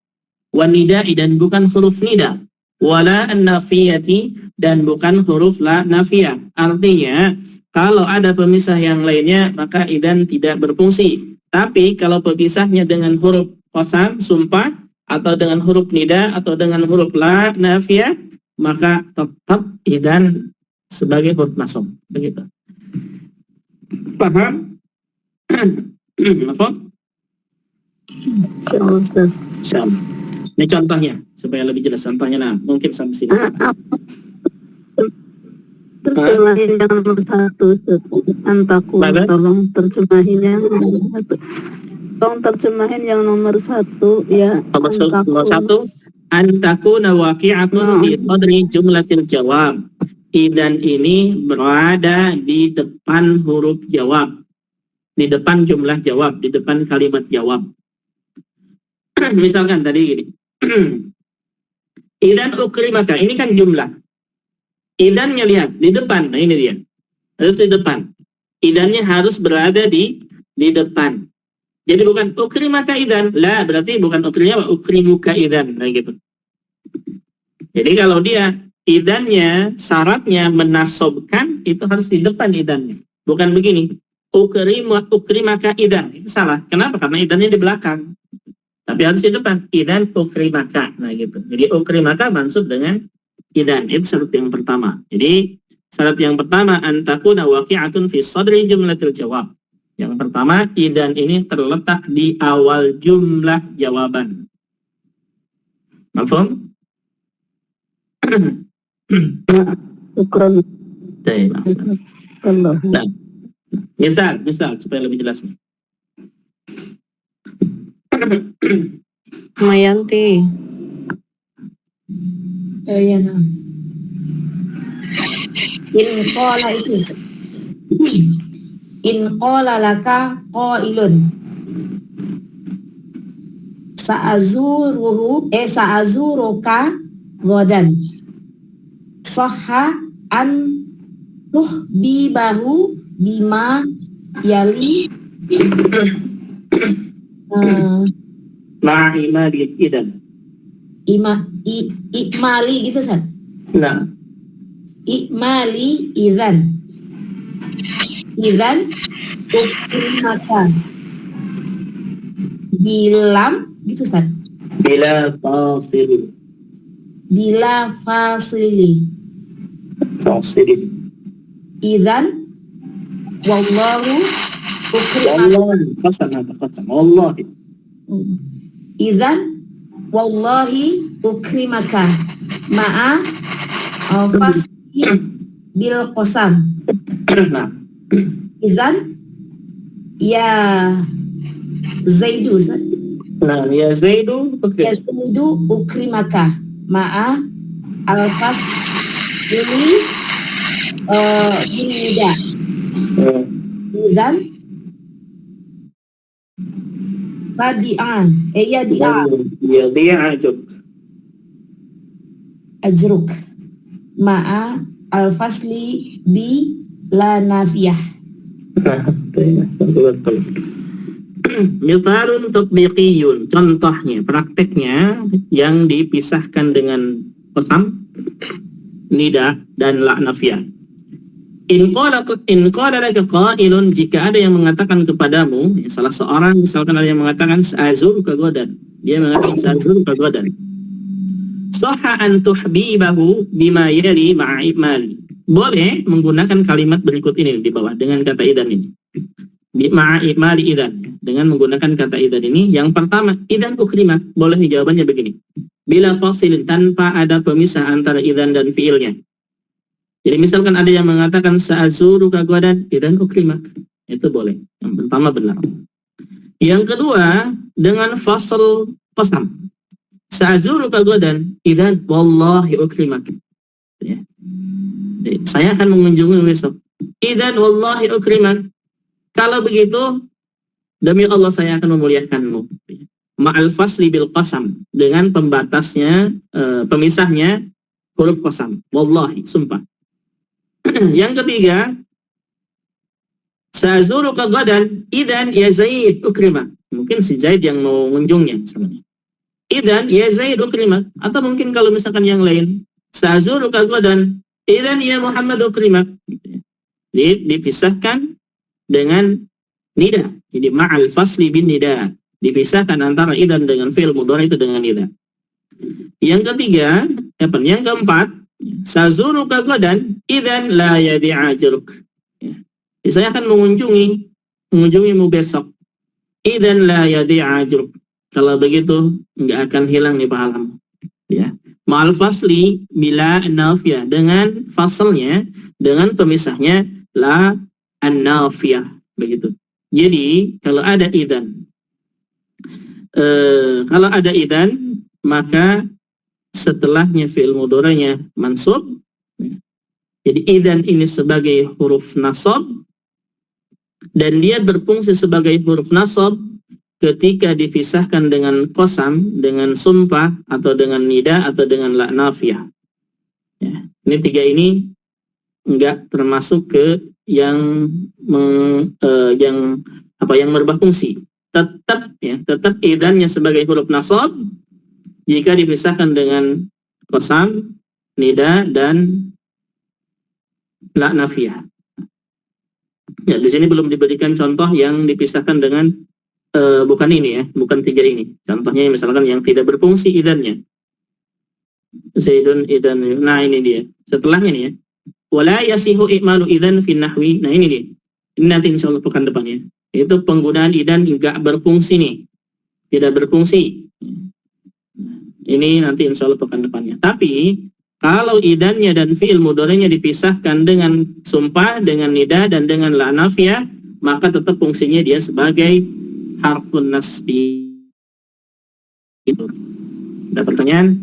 Wa nida'i, dan bukan huruf nida. Wala an-nafiyati, dan bukan huruf la nafiyah. Artinya, kalau ada pemisah yang lainnya, maka idan tidak berfungsi. Tapi kalau pemisahnya dengan huruf qasam, sumpah, atau dengan huruf nida, atau dengan huruf la nafiyah, maka tetap idan sebagai huruf nasab. Begitu. Paham? Apa? Insyaallah Ustaz. Insyaallah. Ini contohnya supaya lebih jelas. Contohnya nah, mungkin sampai sini. Terjemahin yang nomor 1 Ustaz. Antaku, tolong terjemahin yang nomor 1. Tolong terjemahin yang nomor 1 ya. Nomor 1, antakuna waqi'atun fi qadri jumlatil jawab. Idan ini berada di depan huruf jawab, di depan jumlah jawab, di depan kalimat jawab. Misalkan tadi gini. Idan ukrimaka, ini kan jumlah. Idannya lihat di depan. Nah ini dia. Harus di depan. Idannya harus berada di depan. Jadi bukan ukrimaka idan. Lah, berarti bukan ukrimuka idan. Nah gitu. Jadi kalau dia idannya, syaratnya menasobkan, itu harus di depan idannya. Bukan begini. Ukrimaka idan. Itu salah. Kenapa? Karena idannya di belakang. Tapi harus di depan. Idan ukrimaka. Nah gitu. Jadi ukrimaka mansub dengan idan. Itu syarat yang pertama. Jadi syarat yang pertama, antakuna waqi'atun fi sadri jumlatil jawab. Yang pertama, idan ini terletak di awal jumlah jawaban. Mafhum? Syukran. Allah. Nah, misal supaya lebih jelas. Mayanti. Ya, nah. In qala itu. In qala laka qailun. Sa'azuruka godan. Sahha an tuhbibahu bima yali Ma'imali idan. Ikmali gitu San. Nah, Ikmali idan ukrimaka bilam gitu San. bila fasili idan wallahu ukrimaka wallahi idan wallahi ukrimaka ma'a fasli bil qasam. nah, Izan ya Zaidu nah ya Zaidu ya Zaidu ukrimaka ma'a alfas ini binida. Izan badi'an ya dia ajruk ma'a alfasli bi la nafiyah. Mitharun tatbiqiyun, contohnya, prakteknya yang dipisahkan dengan qasam, nida dan la nafiyah. In qala laka qailun, jika ada yang mengatakan kepadamu, salah seorang misalkan ada yang mengatakan sa'azuruka godan, dia mengatakan sa'azuruka godan. Sahha an tuhbibahu bima yali ma'a imali. Boleh menggunakan kalimat berikut ini di bawah dengan kata idan ini. Ma'a imali idan, dengan menggunakan kata idan ini. Yang pertama, idan ukrimat, boleh jawabannya begini. Bila fasilin, tanpa ada pemisah antara idan dan fiilnya. Jadi misalkan ada yang mengatakan sa'azuruka godan, idan ukrimat. Itu boleh. Yang pertama benar. Yang kedua, dengan fasl qasam. Sa'azuruka godan, idan wallahi ukrimak. Ya. Saya akan mengunjungi besok. Idan wallahi ukrimak. Kalau begitu, demi Allah saya akan memuliakanmu. Ma'al fasli bil qasam, dengan pembatasnya, pemisahnya huruf qasam. Wallahi, sumpah. Yang ketiga, sa'azuruka godan, idan ya Zaid ukrimak. Mungkin si Zaid yang mau mengunjungnya sebenarnya. Idan ya Zaid ukrimak. Atau mungkin kalau misalkan yang lain, sa'azuruka godan, idan ya Muhammad ukrimak. Jadi dipisahkan dengan nida. Jadi ma'al fasli bin nida. Dipisahkan antara idan dengan fi'il mudhari itu dengan nida. Yang ketiga, yang keempat, sa'azuruka godan, idan la yadi'ajruk. Jadi saya akan mengunjungimu besok. Idan la yadi'ajruk. Kalau begitu, enggak akan hilang nih pahalamu. Ya. Ma'al fasli bila nafiyah, dengan fasalnya, dengan pemisahnya la an-nafiyah, begitu. Jadi kalau ada idan, maka setelahnya fi'il mudhari'nya mansub. Jadi idan ini sebagai huruf nasab, dan dia berfungsi sebagai huruf nasab ketika dipisahkan dengan qasam, dengan sumpah, atau dengan nida, atau dengan la nafiyah. Ya, ini tiga ini enggak termasuk ke yang yang merubah fungsi. Tetap idannya sebagai huruf nasab jika dipisahkan dengan qasam, nida, dan la nafiyah. Ya, di sini belum diberikan contoh yang dipisahkan dengan bukan ini ya, bukan tiga ini. Contohnya misalkan yang tidak berfungsi idannya. Zaidun idan. Nah, ini dia. Setelahnya nih ya. Wala yasihu i'malu idan fi nahwi. Nah, ini dia. Ini nanti insyaallah pekan depannya. Itu penggunaan idan enggak berfungsi nih. Tidak berfungsi. Ini nanti insyaallah pekan depannya. Tapi kalau idannya dan fi'il mudhari'nya dipisahkan dengan sumpah, dengan nida, dan dengan la nafiyah, maka tetap fungsinya dia sebagai harfun nasbi. Itu. Ada pertanyaan?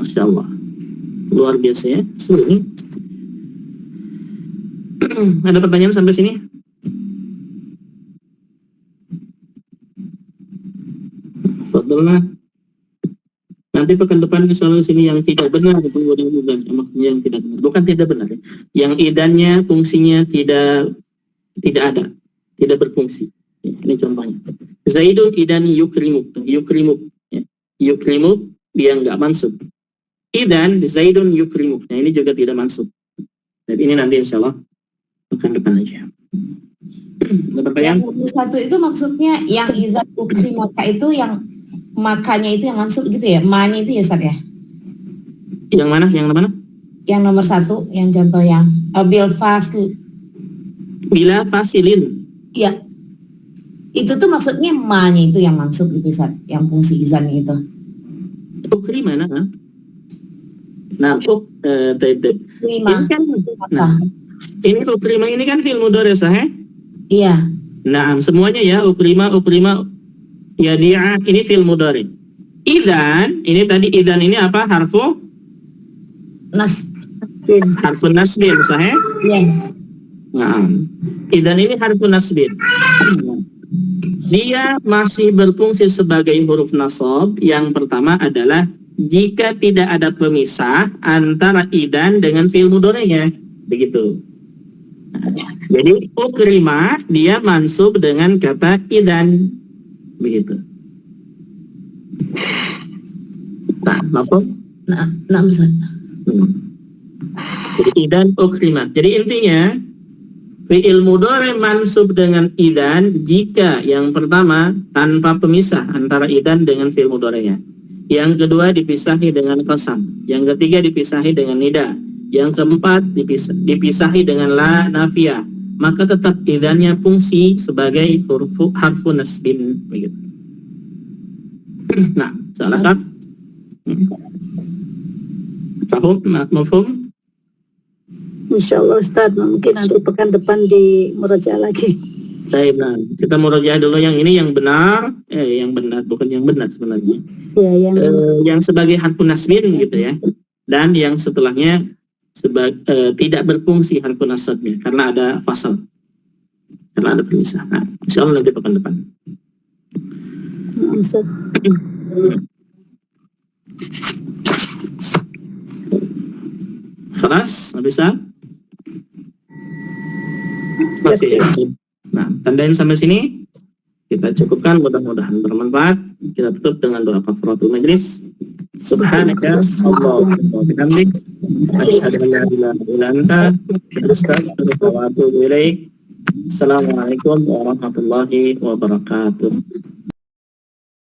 Masya Allah. Luar biasa ya. Ini. Ada pertanyaan sampai sini? Fadollah. Nanti pekan depan soal sini yang tidak benar itu mudah-mudahan maksudnya yang tidak benar. Bukan tidak benar ya. Yang idannya fungsinya tidak ada, tidak berfungsi. Ya, ini contohnya. Zaidun idan yukrimuk. Ya. Yukrimuk dia enggak mansub. Idan Zaidun yukrimuk. Nah, ini juga tidak mansub. Dan ini nanti insyaallah pekan depan aja. Yang satu itu maksudnya yang izan ukrimaka itu yang makanya itu yang mansub gitu ya, ma-nya itu ya Ustaz ya? Yang mana? Yang mana? Yang nomor satu, yang contoh yang bil fasil. Bila fasilin. Iya. Itu tuh maksudnya ma-nya itu yang mansub gitu Ustaz, yang fungsi izan itu. Ukri mana? Nah, Lima. ini kan, nah, ini ukrima ini kan fi'il mudhari' sahih? Iya. Nah, semuanya ya ukrima ya dia ini fi'il mudhari'. Idan, ini tadi idan ini apa? Harfun nasbin sahih? Iya. Nah, idan ini harfun nasbin. Dia masih berfungsi sebagai huruf nasab. Yang pertama adalah jika tidak ada pemisah antara idan dengan fi'il mudhari'nya. Begitu. Jadi ukrima dia mansub dengan kata idan. Begitu. Nah, mafhum? Nah, Ustaz. Jadi idan ukrima. Jadi intinya fi'il mudhari' mansub dengan idan jika yang pertama tanpa pemisah antara idan dengan fi'il mudhari'nya. Yang kedua dipisahi dengan qasam. Yang ketiga dipisahi dengan nida. Yang keempat dipisahi dengan la nafiyah. Maka tetap idannya fungsi sebagai harfun nasbin. Begitu. Nah, salah satu. Mafhum? Insyaallah Ustaz, mungkin nanti pekan depan di murajaah lagi. Baik, nah, kita murajaah dulu yang ini yang benar, yang benar bukan yang benar sebenarnya. Ya, yang sebagai harfun nasbin gitu ya. Dan yang setelahnya tidak berfungsi harfun nasabnya karena ada fasal. Karena ada pemisah. Nah, insyaallah nanti pekan depan. Ustaz. Kelas, bisa? Masih ya. Nah, tandain sampai sini. Kita cukupkan, mudah-mudahan bermanfaat. Kita tutup dengan doa kafaratul majlis. Subhanaka Allahumma wa bihamdik asyhadu an la ilaha illa anta astaghfiruka wa atubu ilaik. Assalamualaikum warahmatullahi wabarakatuh.